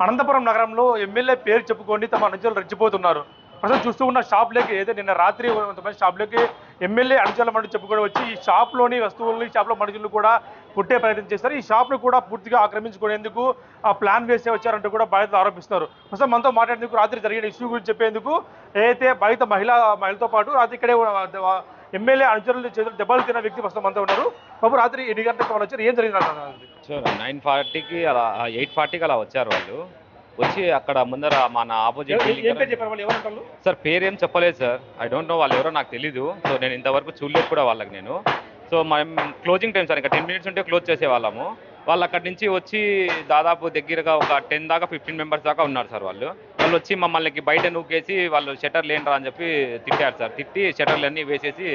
అనంతపురం నగరంలో ఎమ్మెల్యే పేరు చెప్పుకొని తమ అనుచరులు రెచ్చిపోతున్నారు. ప్రస్తుతం చూస్తూ ఉన్న షాప్లోకి ఏదైతే నిన్న రాత్రి కొంతమంది షాప్లోకి ఎమ్మెల్యే అనుచరుల మంటూ చెప్పుకొని వచ్చి ఈ షాప్లోని వస్తువుల్ని షాప్లో మనుషులు కూడా పుట్టే ప్రయత్నం చేస్తారు. ఈ షాప్ను కూడా పూర్తిగా ఆక్రమించుకునేందుకు ప్లాన్ వేసే వచ్చారంటూ కూడా బాధితులు ఆరోపిస్తున్నారు. ప్రస్తుతం మనతో మాట్లాడేందుకు రాత్రి జరిగిన ఇష్యూ గురించి చెప్పేందుకు ఏదైతే బాధిత మహిళతో పాటు రాత్రి ఇక్కడే ఎమ్మెల్యే అనుచరులు చేతులు దెబ్బలు తిన్న వ్యక్తి ప్రస్తుతం మనతో ఉన్నారు. బాబు రాత్రి 8 గంటలకు వాళ్ళు వచ్చారు, ఏం జరిగింది? సార్ 9:40కి అలా 8:40కి అలా వచ్చారు వాళ్ళు. వచ్చి అక్కడ ముందర మన ఆపోజిట్ సార్ పేరు ఏం చెప్పలేదు సార్. ఐ డోంట్ నో వాళ్ళు ఎవరో నాకు తెలీదు. సో నేను ఇంతవరకు చూడలేదు కూడా వాళ్ళకి నేను. సో మనం క్లోజింగ్ టైం సార్, ఇంకా 10 మినిట్స్ ఉంటే క్లోజ్ చేసేవాళ్ళము. వాళ్ళు అక్కడి నుంచి వచ్చి దాదాపు దగ్గరగా ఒక 10 దాకా 15 మెంబర్స్ దాకా ఉన్నారు సార్. వాళ్ళు వచ్చి మమ్మల్ని బయట నూకేసి వాళ్ళు షట్టర్లు ఏంట్రా అని చెప్పి తిట్టారు సార్. తిట్టి షట్టర్లు అన్నీ వేసేసి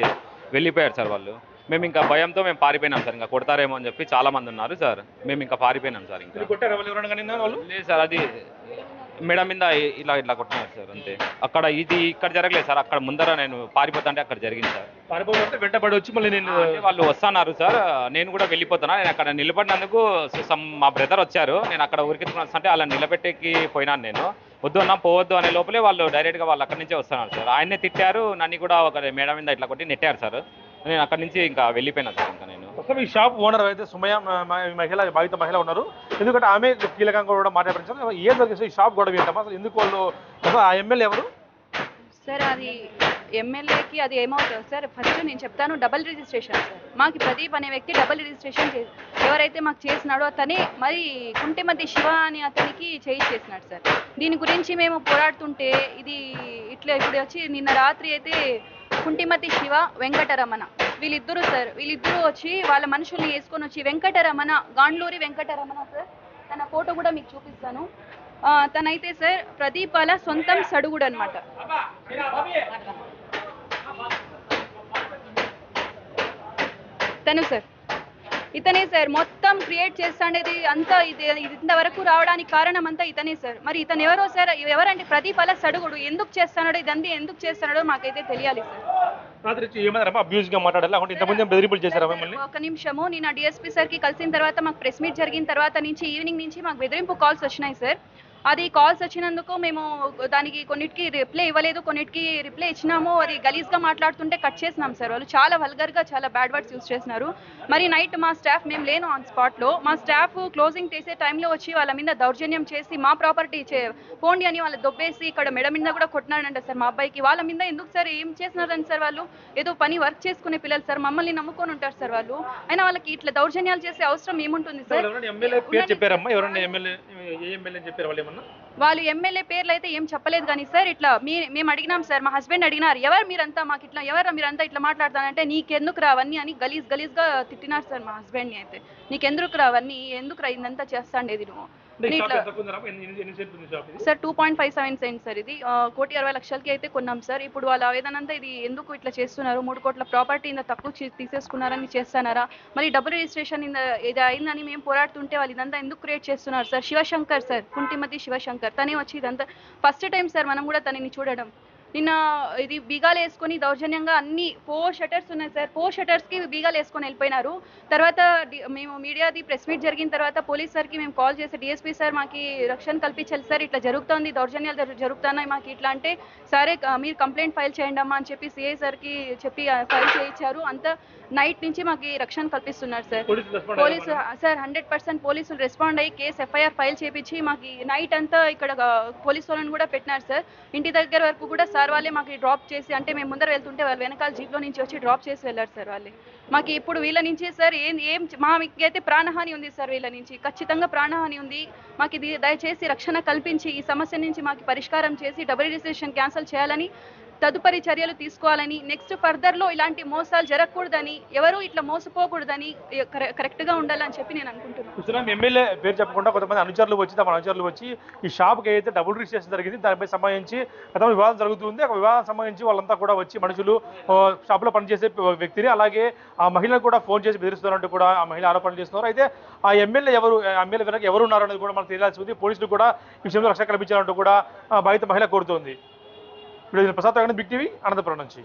వెళ్ళిపోయారు సార్ వాళ్ళు. మేము ఇంకా భయంతో మేము పారిపోయినాం సార్. ఇంకా కొడతారేమో అని చెప్పి చాలా మంది ఉన్నారు సార్. మేము ఇంకా పారిపోయినాం సార్. ఇంకా లేదు సార్, అది మెడ మీద ఇలా ఇట్లా కొట్టినారు సార్, అంతే. ఇక్కడ జరగలేదు సార్. అక్కడ ముందర నేను పారిపోతాంటే అక్కడ జరిగింది సార్. పారిపోతే వెంటబడి వచ్చి మళ్ళీ వాళ్ళు వస్తున్నారు సార్. నేను కూడా వెళ్ళిపోతున్నా. నేను అక్కడ నిలబడినందుకు మా బ్రదర్ వచ్చారు. నేను అక్కడ ఉరికించుకున్నా అలా నిలబెట్టేకి పోయినాను. నేను వద్దు అన్నా పోవద్దు అనే లోపలే వాళ్ళు డైరెక్ట్గా వాళ్ళు అక్కడి నుంచే వస్తున్నారు సార్. ఆయన్నే తిట్టారు, నన్ను కూడా ఒక మేడ మీద ఇట్లా కొట్టి నెట్టారు సార్. నేను అక్కడి నుంచి ఇంకా వెళ్ళిపోయినా సార్. ఇంకా నేను ఈ షాప్ ఓనర్ అయితే సుమయ బాధిత మహిళ ఉన్నారు. ఎందుకంటే ఆమె కీలకంగా కూడా మాట్లాడారు. ఏం జరిగింది ఈ షాప్ గొడవ ఏంటమ్మా? అసలు ఎందుకు వాళ్ళు ఆ ఎమ్మెల్యే ఎవరు సార్? అది ఎమ్మెల్యేకి అది ఏమవుతుంది సార్, ఫస్ట్ నేను చెప్తాను. Double registration sir. మాకు ప్రదీప్ అనే వ్యక్తి డబుల్ రిజిస్ట్రేషన్ ఎవరైతే మాకు చేసినాడో అతనే మరి కుంటిమతి శివ అని అతనికి చేసినాడు సార్. దీని గురించి మేము పోరాడుతుంటే ఇది ఇట్లా ఇప్పుడు వచ్చి నిన్న రాత్రి అయితే కుంటిమతి శివ, వెంకటరమణ వీళ్ళిద్దరూ సార్, వీళ్ళిద్దరూ వచ్చి వాళ్ళ మనుషుల్ని వేసుకొని వచ్చి వెంకటరమణ, గాండ్లూరి వెంకటరమణ సార్, తన ఫోటో కూడా మీకు చూపిస్తాను. తనైతే సార్ ప్రదీప్ వాళ్ళ సొంతం సడుగుడు అనమాట. తను సార్ ఇతనే సార్ మొత్తం క్రియేట్ చేస్తాండేది అంతా. ఇది ఇంతవరకు రావడానికి కారణం అంతా ఇతనే సార్. మరి ఇతను ఎవరో సార్, ఎవరంటే ప్రదీప్ అలా సడుగుడు ఎందుకు చేస్తాడో, ఇదంతా ఎందుకు చేస్తాడో మాకైతే తెలియాలి సార్. ఒక నిమిషము, నేను డిఎస్పీ సార్కి కలిసిన తర్వాత మాకు ప్రెస్ మీట్ జరిగిన తర్వాత నుంచి ఈవినింగ్ నుంచి మాకు బెదిరింపు కాల్స్ వచ్చినాయి సార్. అది కాల్స్ వచ్చినందుకు మేము దానికి కొన్నిటికి రిప్లై ఇవ్వలేదు, కొన్నిటికి రిప్లై ఇచ్చినాము. అది గలీజ్గా మాట్లాడుతుంటే కట్ చేసినాం సార్. వాళ్ళు చాలా వల్గర్గా చాలా బ్యాడ్ వర్డ్స్ యూజ్ చేసినారు. మరి నైట్ మా స్టాఫ్, మేము లేను ఆన్ స్పాట్లో, మా స్టాఫ్ క్లోజింగ్ చేసే టైంలో వచ్చి వాళ్ళ మీద దౌర్జన్యం చేసి మా ప్రాపర్టీ పోండి అని వాళ్ళు దొబ్బేసి ఇక్కడ మెడ మీద కూడా కొట్టినాడంట సార్ మా అబ్బాయికి. వాళ్ళ మీద ఎందుకు సార్, ఏం చేసినారని సార్? వాళ్ళు ఏదో పని వర్క్ చేసుకునే పిల్లలు సార్, మమ్మల్ని నమ్ముకొని ఉంటారు సార్ వాళ్ళు. అయినా వాళ్ళకి ఇట్లా దౌర్జన్యాలు చేసే అవసరం ఏముంటుంది సార్? వాళ్ళు ఎమ్మెల్యే పేర్లు అయితే ఏం చెప్పలేదు కానీ సార్, ఇట్లా మేము అడిగినాం సార్. మా హస్బెండ్ అడిగినారు, ఎవరు మీరంతా, మాకు ఇట్లా ఎవరు మీరంతా ఇట్లా మాట్లాడతానంటే నీకెందుకు రావన్నీ అని గలీజ్గా తిట్టినారు సార్ మా హస్బెండ్ని. అయితే నీకెందుకు రావన్నీ, ఎందుకు రా ఇదంతా చేస్తాండేది నువ్వు సార్? 2.57 cent sir. ఇది 1,60,00,000కి అయితే కొన్నాం సార్. ఇప్పుడు వాళ్ళ ఆవేదనంతా ఇది ఎందుకు ఇట్లా చేస్తున్నారు, 3 కోట్ల ప్రాపర్టీ ఇంత తక్కువ తీసేసుకున్నారని చేస్తున్నారా, మరి డబుల్ రిజిస్ట్రేషన్ ఇది అయిందని మేము పోరాడుతుంటే వాళ్ళు ఇదంతా ఎందుకు క్రియేట్ చేస్తున్నారు సార్? శివశంకర్ సార్, కుంటిమతి శివశంకర్, తనే వచ్చి ఇదంతా ఫస్ట్ టైం సార్ మనం కూడా తనని చూడడం. నిన్న ఇది బీగాలు వేసుకొని దౌర్జన్యంగా అన్ని 4 షటర్స్ ఉన్నాయి సార్. 4 షటర్స్కి బీగాలు వేసుకొని వెళ్ళిపోయినారు. తర్వాత మేము మీడియాది ప్రెస్ మీట్ జరిగిన తర్వాత పోలీస్ సార్కి మేము కాల్ చేసి, డిఎస్పీ సార్ మాకు రక్షణ కల్పించాలి సార్, ఇట్లా జరుగుతుంది, దౌర్జన్యాలు జరుగుతున్నాయి మాకు ఇట్లా అంటే, సరే మీరు కంప్లైంట్ ఫైల్ చేయండి అమ్మా అని చెప్పి సిఐ సార్కి చెప్పి ఫైల్ చేయించారు. అంతా నైట్ నుంచి మాకు రక్షణ కల్పిస్తున్నారు సార్. పోలీసు సార్ 100% పోలీసులు రెస్పాండ్ అయ్యి కేసు ఎఫ్ఐఆర్ ఫైల్ చేయించి మాకు నైట్ అంతా ఇక్కడ పోలీసు వాళ్ళని కూడా పెట్టినారు సార్. ఇంటి దగ్గర వరకు కూడా సార్ వాళ్ళే మాకు డ్రాప్ చేసి, అంటే మేము ముందర వెళ్తుంటే వాళ్ళు వెనకాల జీప్లో నుంచి వచ్చి డ్రాప్ చేసి వెళ్ళారు సార్ వాళ్ళే. మాకు ఇప్పుడు వీళ్ళ నుంచి సార్ మాకైతే ప్రాణహాని ఉంది సార్. వీళ్ళ నుంచి ఖచ్చితంగా ప్రాణహాని ఉంది. మాకు ఇది దయచేసి రక్షణ కల్పించి ఈ సమస్య నుంచి మాకు పరిష్కారం చేసి డబుల్ రిజిస్ట్రేషన్ క్యాన్సిల్ చేయాలని, తదుపరి చర్యలు తీసుకోవాలని, నెక్స్ట్ ఫర్దర్లో ఇలాంటి మోసాలు జరగకూడదని, ఎవరు ఇట్లా మోసపోకూడదని, కరెక్ట్గా ఉండాలని చెప్పి నేను అనుకుంటున్నాను. ఎమ్మెల్యే పేరు చెప్పకుండా కొంతమంది అనుచరులు వచ్చి ఈ షాప్కి అయితే డబుల్ రిజిస్ట్రేషన్ జరిగింది, దానిపై సంబంధించి గతంలో వివాదం జరుగుతుంది. ఆ వివాదం సంబంధించి వాళ్ళంతా కూడా వచ్చి మనుషులు షాప్లో పనిచేసే వ్యక్తిని, అలాగే ఆ మహిళను కూడా ఫోన్ చేసి బెదిరిస్తున్నారంటూ కూడా ఆ మహిళ ఆరోపణలు చేస్తున్నారు. అయితే ఆ ఎమ్మెల్యే వెనక ఎవరు ఉన్నారు అనేది కూడా మనకు తెలియాల్సి ఉంది. పోలీసులు కూడా ఈ విషయంలో రక్షణ కల్పించాలంటూ కూడా బాధిత మహిళ కోరుతోంది. ప్రసాద్ బిగ్ టీవీ, అనంతపురం నుంచి.